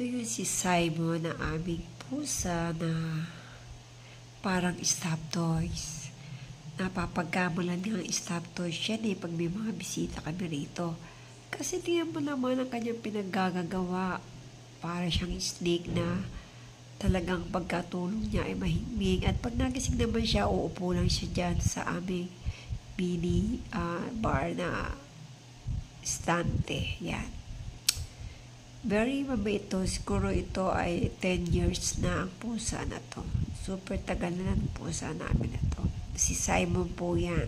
Ito yung si Simon na aming pusa na parang stuffed toys. Napapagkamalan ng stuffed toys yan pag may mga bisita kami rito. Kasi tingnan mo naman ang kanyang pinaggagawa. Para siyang snake na talagang pagkatulog niya ay mahimig. At pag nagising naman siya, uupo lang siya dyan sa aming mini bar na stante. Yan. Very mabait to. Siguro ito ay 10 years na ang pusa na to. Super tagal na ng pusa namin na to. Si Simon po yan.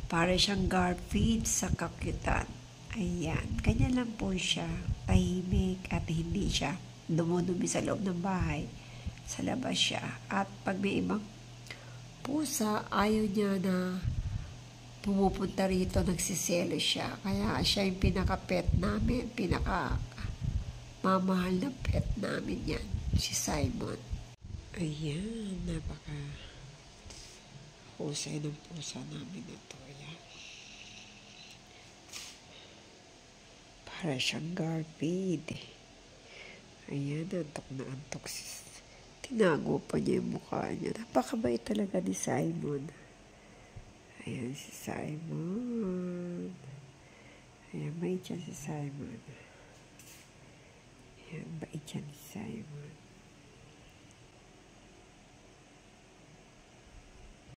Para siyang Garfield sa kakyutan. Ayan. Kanya lang po siya. Tahimik at hindi siya dumudumi sa loob ng bahay. Sa labas siya. At pag may ibang pusa, ayaw niya na pumupunta rito, nagsiselo siya. Kaya siya yung pinaka-pet namin, mamahal na pet namin yan, si Simon. Ayan, husay ng pusa namin na to. Ayan. Para siyang Garfield. Ayan, antok na antok. Tinago pa niya yung mukha niya. Napakabait talaga ni Simon. Ayan si Simon. Ayan, bait siya si Simon. Ayan, bait siya ni Simon.